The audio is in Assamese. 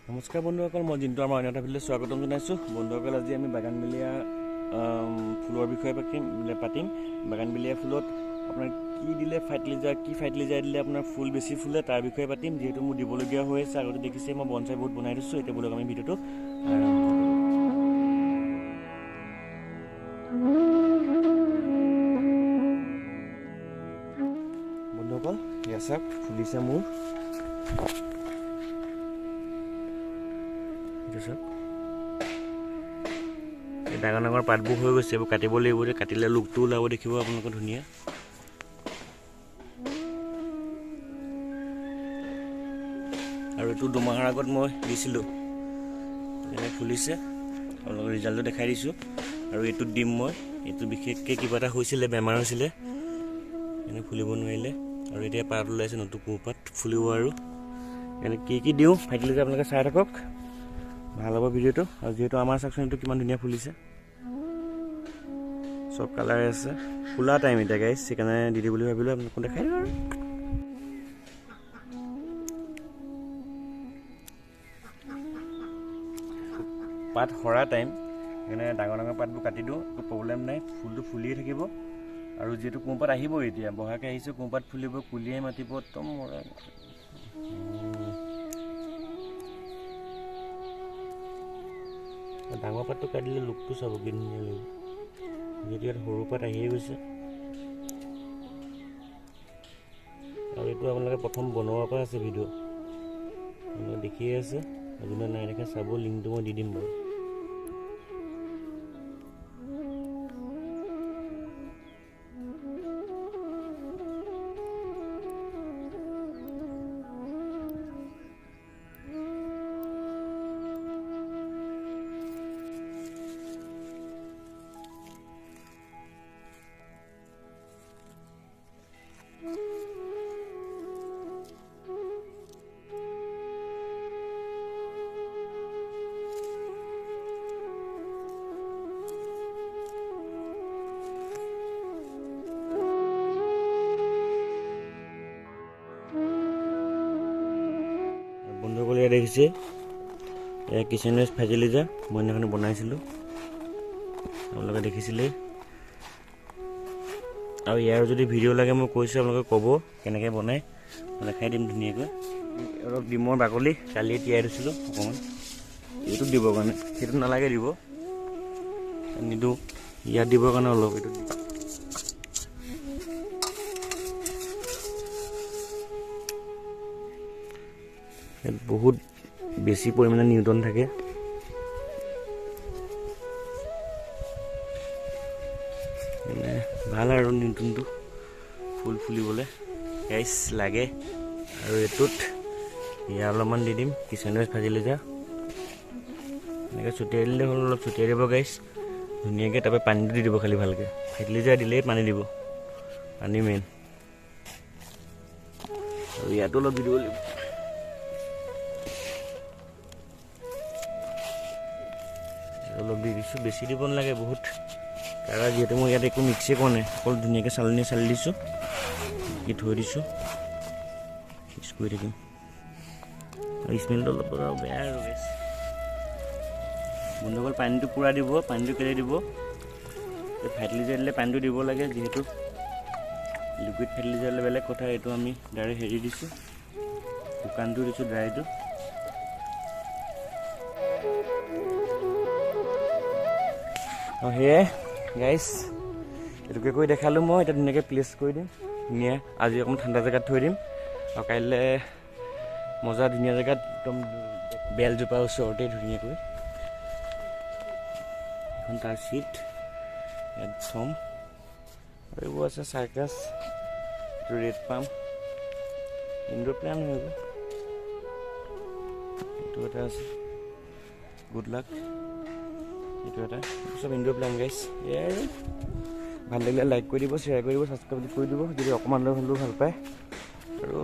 নমস্কাৰ বন্ধুসকল, মই জিন্তু আমাৰ অন্য এটা ভিডিঅ'লৈ স্বাগতম জনাইছোঁ। বন্ধুসকল, আজি আমি বাগানভিলিয়া ফুলৰ বিষয়ে পাতিম। বাগানভিলিয়া ফুলত আপোনাৰ কি দিলে ফাৰ্টিলাইজাৰ দিলে আপোনাৰ ফুল বেছি ফুলে তাৰ বিষয়ে পাতিম। যিহেতু মোৰ দিবলগীয়া হৈ আছে, আগতে দেখিছে মই বনচাই বহুত বনাই থৈছোঁ। এতিয়া বলক আমি ভিডিঅ'টো বন্ধুসকল, এয়া চাওক ফুলিছে মোৰ। ডাঙৰ ডাঙৰ পাতবোৰ হৈ গৈছে, এইবোৰ কাটিব লাগিব। কাটিলে লুকটো ওলাব, দেখিব আপোনালোকে ধুনীয়া। আৰু এইটো দুমাহৰ আগত মই দিছিলোঁ, এনে ফুলিছে। আপোনালোকৰ ৰিজাল্টটো দেখাই দিছোঁ। আৰু এইটোত দিম মই, এইটো বিশেষকৈ কিবা এটা হৈছিলে, বেমাৰ হৈছিলে, এনে ফুলিব নোৱাৰিলে। আৰু এতিয়া পাত ওলাইছে, নতুন কোঁহপাত ফুলিব। আৰু এনে কি দিওঁ ফাৰ্টিলাইজাৰ আপোনালোকে চাই থাকক, ভাল হ'ব ভিডিঅ'টো। আৰু যিহেতু আমাৰ চাওকচোন এইটো কিমান ধুনীয়া ফুলিছে, চব কালাৰে আছে। ফুলা টাইম এতিয়া গাইছ, সেইকাৰণে দি বুলি ভাবিলোঁ, আপোনালোকক দেখাই দিওঁ। আৰু পাত সৰা টাইম, সেইকাৰণে ডাঙৰ ডাঙৰ পাতবোৰ কাটি দিওঁ, একো প্ৰব্লেম নাই। ফুলটো ফুলিয়ে থাকিব। আৰু যিহেতু কোঁহপাত আহিব, এতিয়া বহাকে আহিছে, কোঁহপাত ফুলিব, কুলিয়াই মাতিব, একদম ডাঙৰ পাতটো কাটিলে লুকটো চাব কি ধুনীয়া লাগিব। যিহেতু ইয়াত সৰু পাত আহিয়ে গৈছে। আৰু এইটো আপোনালোকে প্ৰথম বনোৱাৰ পৰা আছে ভিডিঅ', আপোনালোকে দেখিয়ে আছে। যোনে নাই দেখা চাব, লিংকটো মই দি দিম বাৰু। বন্ধুসকল, ইয়াত দেখিছে, এয়া কিচেন ৱেষ্ট ফাৰ্টিলাইজাৰ মই সেইদিনাখন বনাইছিলোঁ, আপোনালোকে দেখিছিলে। আৰু ইয়াৰ যদি ভিডিঅ' লাগে মই কৈছোঁ, আপোনালোকে ক'ব কেনেকৈ বনাই, মই দেখাই দিম ধুনীয়াকৈ। অলপ ডিমৰ বাকলি কালিয়ে তিয়াই থৈছিলোঁ অকণমান, এইটোত দিবৰ কাৰণে, সেইটো নালাগে দিব, নিদিওঁ। ইয়াত দিবৰ কাৰণে অলপ এইটোত দিম। ইয়াত বহুত বেছি পৰিমাণে নিউট্ৰন থাকে। ভাল আৰু নিউট্ৰনটো ফুল ফুলিবলৈ গাইছ লাগে। আৰু এইটোত ইয়াৰ অলপমান দি দিম কিচেন ৱেষ্ট ফাৰ্টিলাইজাৰ, এনেকৈ ছটিয়াই দিলে হ'ল। অলপ ছটিয়াই দিব গাইছ ধুনীয়াকৈ, তাৰপৰা পানীটো দি দিব খালি ভালকৈ। ফাৰ্টিলাইজাৰ দিলেই পানী দিব, পানী মেইন। আৰু ইয়াতো অলপ দি দিব লাগিব। অলপ দি দিছোঁ, বেছি দিব নালাগে বহুত, কাৰণ যিহেতু মই ইয়াত একো মিক্সেই কৰা নাই, অকল ধুনীয়াকৈ চালি দিছোঁ, কি থৈ দিছোঁ, মিক্স কৰি থাকিম। আৰু স্মেলটো অলপ বেয়া আৰু বেছ। বন্ধুসকল, পানীটো পূৰা দিব। পানীটো কেলৈ দিব, ফাৰ্টিলাইজাৰ দিলে পানীটো দিব লাগে। যিহেতু লিকুইড ফাৰ্টিলাইজাৰ দিলে বেলেগ কথা, এইটো আমি ডাইৰেক্ট হেৰি দিছোঁ, শুকানটো দিছোঁ, ড্ৰাইটো। অঁ সেয়াই গাইছ, এইটোকে কৰি দেখালোঁ মই। এতিয়া ধুনীয়াকৈ প্লেচ কৰি দিম, ধুনীয়া। আজি অকণমান ঠাণ্ডা জেগাত থৈ দিম, আৰু কাইলৈ মজা ধুনীয়া জেগাত একদম বেলজোপা ওচৰতে ধুনীয়াকৈ এখন তাৰ চিট ইয়াত থ'ম। আৰু এইবোৰ আছে চাৰ্কাছ, এইটো ৰেড পাম, ইনডোৰ প্লেন হৈ গ'ল। এইটো এটা আছে গুড লাক, এইটো এটা, চব ইনডোৰ প্লেন গাইছ। এয়াই আৰু ভাল লাগিলে লাইক কৰি দিব, শ্বেয়াৰ কৰি দিব, ছাবস্ক্ৰাইব কৰি দিব যদি অকণমান হ'লেও ভাল পায়। আৰু